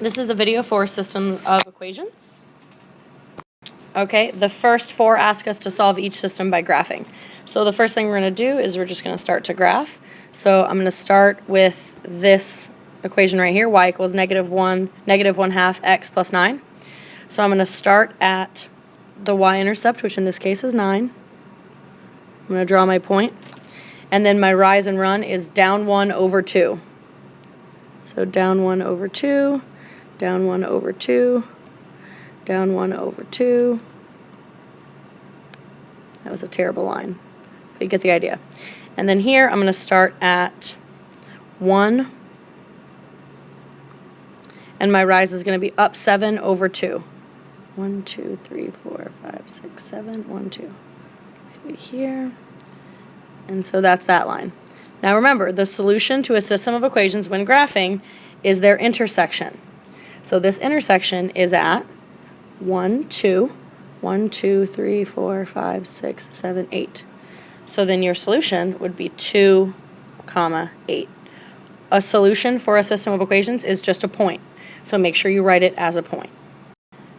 This is the video for system of equations. Okay, the first four ask us to solve each system by graphing. So the first thing we're going to do is we're just going to start to graph. So I'm going to start with this equation right here, y equals -1 x plus 9. So I'm going to start at the y-intercept, which in this case is 9. I'm going to draw my point. And then my rise and run is down 1 over 2. So down 1 over 2, down 1 over 2, down 1 over 2. That was a terrible line, but you get the idea. And then here I'm going to start at 1, and my rise is going to be up 7 over 2. 1, 2, 3, 4, 5, 6, 7, 1, 2. Here. And so that's that line. Now remember, the solution to a system of equations when graphing is their intersection. So this intersection is at 1, 2, 1, 2, 3, 4, 5, 6, 7, 8. So then your solution would be 2, 8. A solution for a system of equations is just a point. So make sure you write it as a point.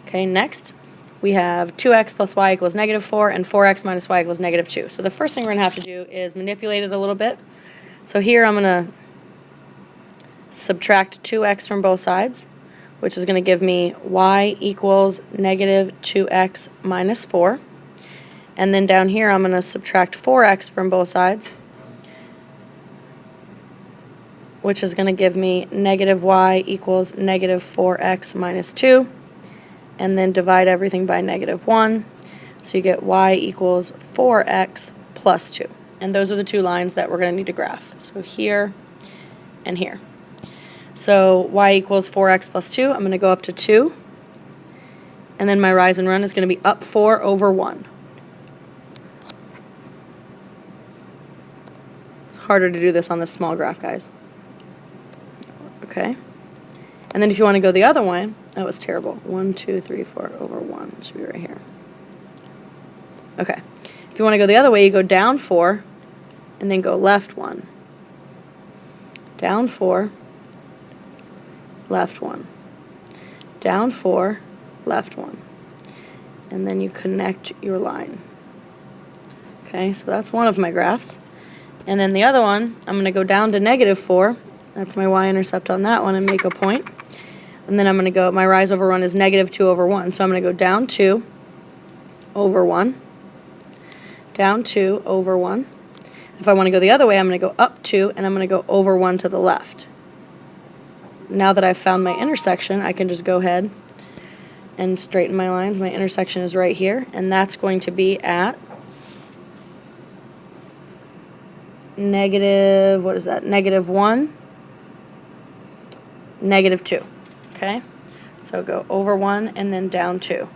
Okay, next we have 2x plus y equals -4 and 4x minus y equals -2. So the first thing we're going to have to do is manipulate it a little bit. So here I'm going to subtract 2x from both sides, which is going to give me y equals -2x minus 4. And then down here I'm going to subtract 4x from both sides, which is going to give me -y equals -4x minus 2. And then divide everything by -1. So you get y equals 4x plus 2. And those are the two lines that we're going to need to graph. So here and here. So y equals 4x plus 2. I'm going to go up to 2. And then my rise and run is going to be up 4 over 1. It's harder to do this on this small graph, guys. Okay. And then if you want to go the other way, that was terrible. 1, 2, 3, 4 over 1. It should be right here. Okay. If you want to go the other way, you go down 4 and then go left 1. Down 4, left 1. Down 4, left 1. And then you connect your line. Okay, so that's one of my graphs. And then the other one, I'm going to go down to -4. That's my y-intercept on that one and make a point. And then I'm going to go, my rise over run is -2 over 1. So I'm going to go down 2 over 1, down 2 over 1. If I want to go the other way, I'm going to go up 2, and I'm going to go over 1 to the left. Now that I've found my intersection, I can just go ahead and straighten my lines. My intersection is right here, and that's going to be at what is that? -1, -2. Okay? So go over 1 and then down 2.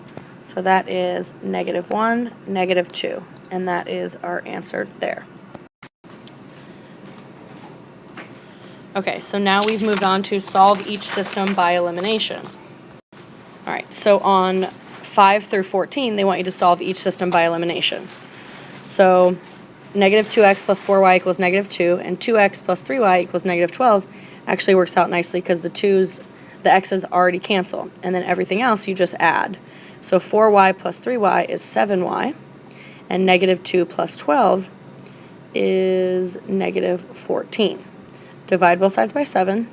So that is -1, -2. And that is our answer there. Okay, so now we've moved on to solve each system by elimination. All right, so on 5 through 14, they want you to solve each system by elimination. So -2x plus 4y equals -2, and 2x plus 3y equals -12 actually works out nicely because the x's already cancel, and then everything else you just add. So 4y plus 3y is 7y, and -2 plus 12 is -14. Divide both sides by 7,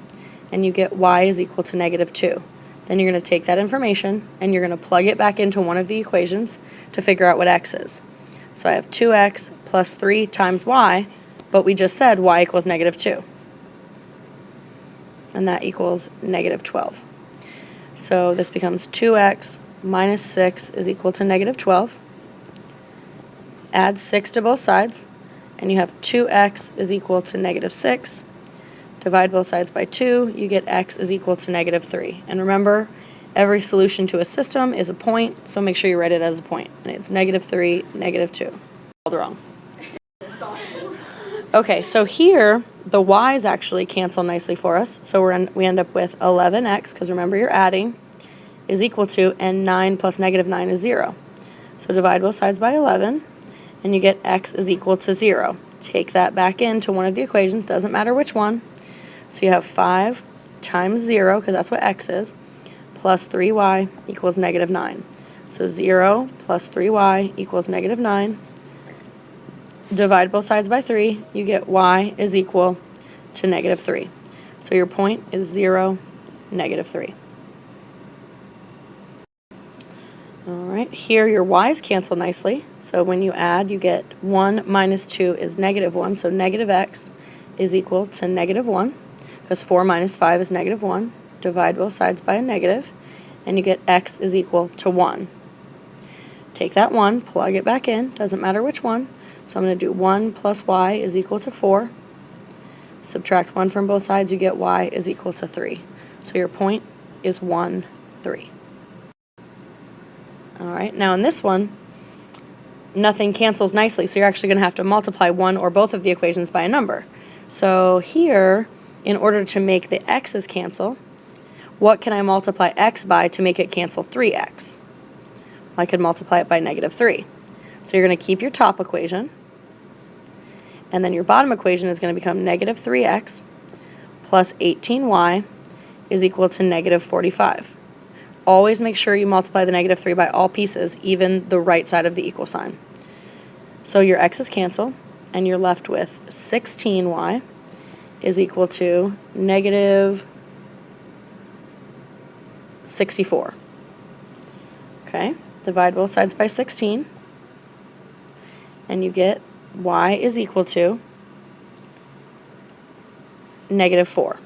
and you get y is equal to -2. Then you're going to take that information, and you're going to plug it back into one of the equations to figure out what x is. So I have 2x plus 3 times y, but we just said y equals -2. And that equals -12. So this becomes 2x minus 6 is equal to -12. Add 6 to both sides, and you have 2x is equal to -6. Divide both sides by 2, you get x is equal to -3. And remember, every solution to a system is a point, so make sure you write it as a point. And it's -3, -2. All wrong. Okay, so here, the y's actually cancel nicely for us. So we end up with 11x, because remember you're adding, is equal to, and 9 plus -9 is 0. So divide both sides by 11, and you get x is equal to 0. Take that back into one of the equations, doesn't matter which one. So you have 5 times 0, because that's what x is, plus 3y equals negative 9. So 0 plus 3y equals negative 9. Divide both sides by 3, you get y is equal to negative 3. So your point is 0, negative 3. All right, here your y's cancel nicely. So when you add, you get 1 minus 2 is negative 1. So negative x is equal to negative 1, because 4 minus 5 is negative 1. Divide both sides by a negative, and you get x is equal to 1. Take that 1, plug it back in, doesn't matter which one. So I'm going to do 1 plus y is equal to 4. Subtract 1 from both sides, you get y is equal to 3. So your point is 1, 3. All right, now in this one, nothing cancels nicely, so you're actually going to have to multiply one or both of the equations by a number. So here, in order to make the x's cancel, what can I multiply x by to make it cancel 3x? I could multiply it by negative 3. So you're going to keep your top equation, and then your bottom equation is going to become negative 3x plus 18y is equal to negative 45. Always make sure you multiply the negative 3 by all pieces, even the right side of the equal sign. So your x's cancel, and you're left with 16y is equal to negative 64. Okay, divide both sides by 16, and you get y is equal to negative 4.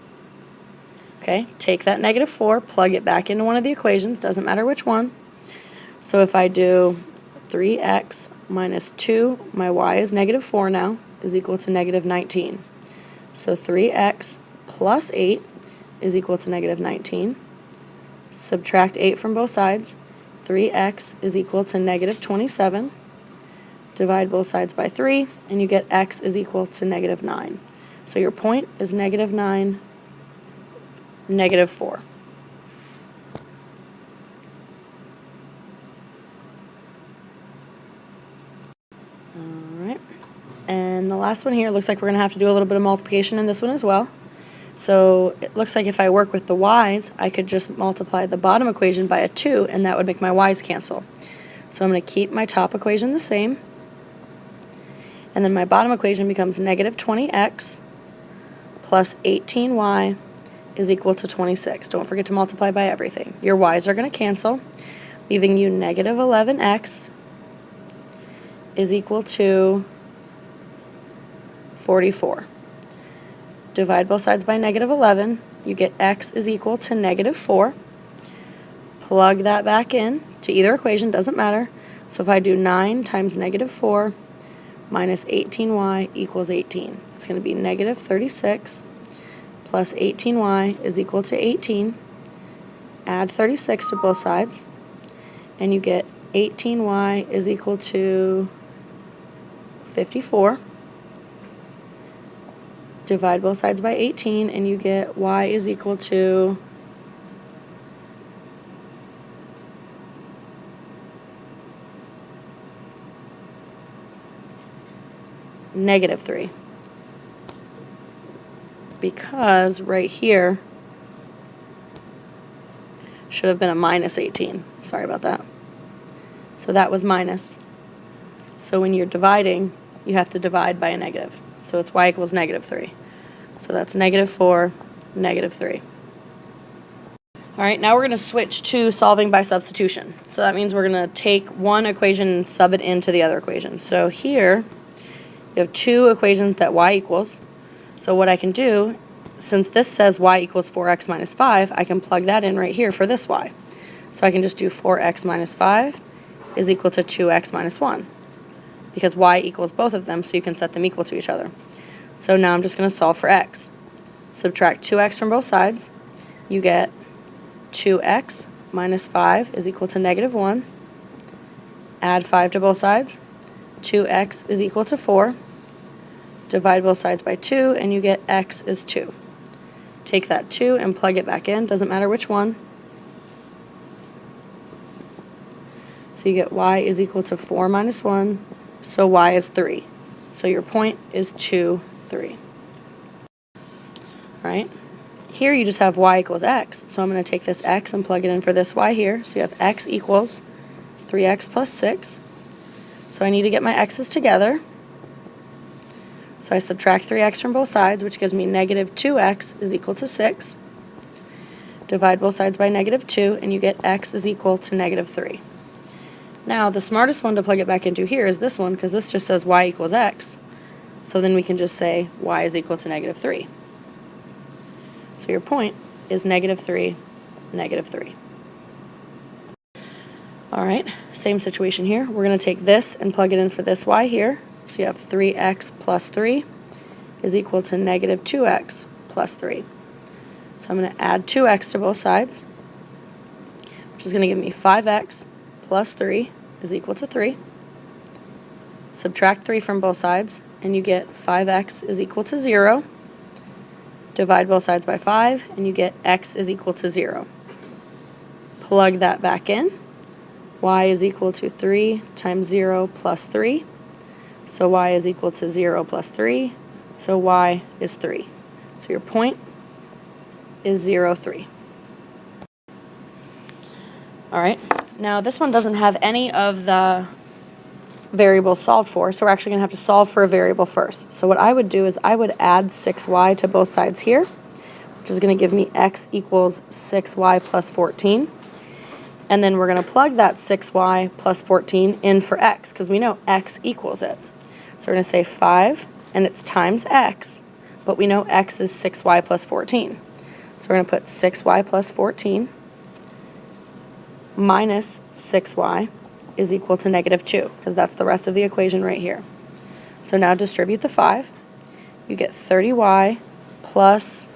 Okay, take that negative 4, plug it back into one of the equations, doesn't matter which one. So if I do 3x minus 2, my y is negative 4 now, is equal to negative 19. So 3x plus 8 is equal to negative 19. Subtract 8 from both sides. 3x is equal to negative 27. Divide both sides by 3, and you get x is equal to negative 9. So your point is negative 9, negative 4. All right. And the last one here looks like we're going to have to do a little bit of multiplication in this one as well. So it looks like if I work with the y's, I could just multiply the bottom equation by a 2, and that would make my y's cancel. So I'm going to keep my top equation the same. And then my bottom equation becomes negative 20x plus 18y is equal to 26. Don't forget to multiply by everything. Your y's are going to cancel, leaving you negative 11x is equal to 44. Divide both sides by negative 11. You get x is equal to negative 4. Plug that back in to either equation, doesn't matter. So if I do 9 times negative 4 minus 18y equals 18, it's going to be negative 36 plus 18y is equal to 18. Add 36 to both sides, and you get 18y is equal to 54. Divide both sides by 18, and you get y is equal to negative 3. Because right here should have been a minus 18. Sorry about that. So that was minus. So when you're dividing, you have to divide by a negative. So it's y equals negative 3. So that's negative 4, negative 3. All right, now we're going to switch to solving by substitution. So that means we're going to take one equation and sub it into the other equation. So here, you have two equations that y equals. So what I can do, since this says y equals 4x minus 5, I can plug that in right here for this y. So I can just do 4x minus 5 is equal to 2x minus 1. Because y equals both of them, so you can set them equal to each other. So now I'm just going to solve for x. Subtract 2x from both sides. You get 2x minus 5 is equal to negative 1. Add 5 to both sides. 2x is equal to 4. Divide both sides by 2, and you get x is 2. Take that 2 and plug it back in. Doesn't matter which one. So you get y is equal to 4 minus 1. So y is 3. So your point is 2, 3. All right. Here you just have y equals x, so I'm going to take this x and plug it in for this y here. So you have x equals 3x plus 6. So I need to get my x's together. So I subtract 3x from both sides, which gives me negative 2x is equal to 6. Divide both sides by negative 2, and you get x is equal to negative 3. Now, the smartest one to plug it back into here is this one, because this just says y equals x. So then we can just say y is equal to negative 3. So your point is negative 3, negative 3. All right, same situation here. We're going to take this and plug it in for this y here. So you have 3x plus 3 is equal to negative 2x plus 3. So I'm going to add 2x to both sides, which is going to give me 5x plus 3 is equal to 3. Subtract 3 from both sides, and you get 5x is equal to 0. Divide both sides by 5, and you get x is equal to 0. Plug that back in. Y is equal to 3 times 0 plus 3. So y is equal to 0 plus 3. So y is 3. So your point is 0, 3. All right, now this one doesn't have any of the variables solved for, so we're actually going to have to solve for a variable first. So what I would do is I would add 6y to both sides here, which is going to give me x equals 6y plus 14. And then we're going to plug that 6y plus 14 in for x, because we know x equals it. So we're going to say 5, and it's times x, but we know x is 6y plus 14. So we're going to put 6y plus 14 minus 6y is equal to negative 2, because that's the rest of the equation right here. So now distribute the 5. You get 30y plus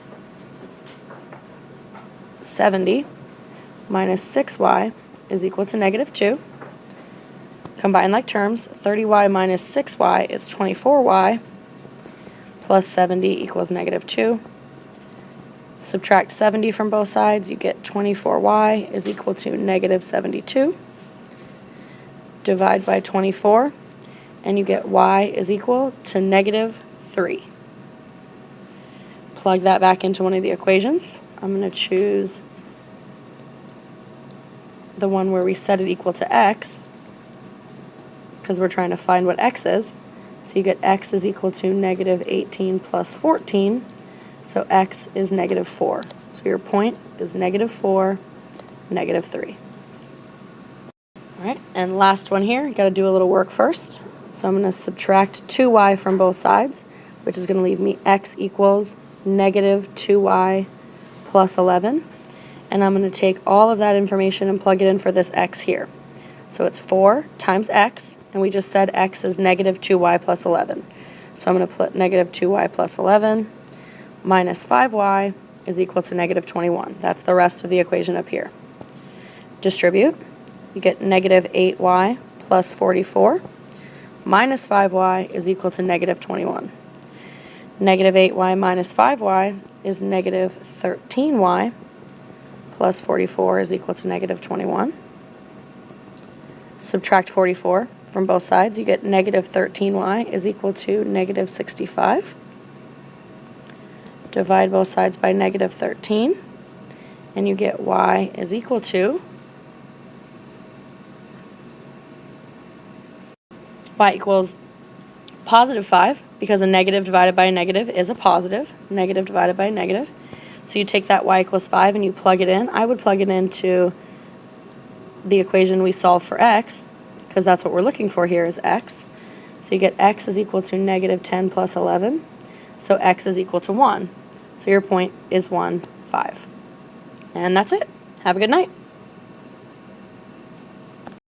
70 minus 6y is equal to negative 2. Combine like terms. 30y minus 6y is 24y plus 70 equals negative 2. Subtract 70 from both sides, you get 24y is equal to negative 72. Divide by 24, and you get y is equal to negative 3. Plug that back into one of the equations. I'm going to choose the one where we set it equal to x, because we're trying to find what x is. So you get x is equal to negative 18 plus 14, so x is negative 4. So your point is negative 4, negative 3. All right, and last one here, you got to do a little work first. So I'm going to subtract 2y from both sides, which is going to leave me x equals negative 2y plus 11. And I'm going to take all of that information and plug it in for this x here. So it's 4 times x, and we just said x is negative 2y plus 11. So I'm going to put negative 2y plus 11 minus 5y is equal to negative 21. That's the rest of the equation up here. Distribute. You get negative 8y plus 44 minus 5y is equal to negative 21. Negative 8y minus 5y is negative 13y plus 44 is equal to negative 21. Subtract 44 from both sides, you get negative 13y is equal to negative 65. Divide both sides by negative 13, and you get y is equal to y equals positive 5, because a negative divided by a negative is a positive. Negative divided by a negative. So you take that y equals 5 and you plug it in. I would plug it into the equation we solve for x, because that's what we're looking for here is x. So you get x is equal to negative 10 plus 11. So x is equal to 1. So your point is 1, 5. And that's it. Have a good night.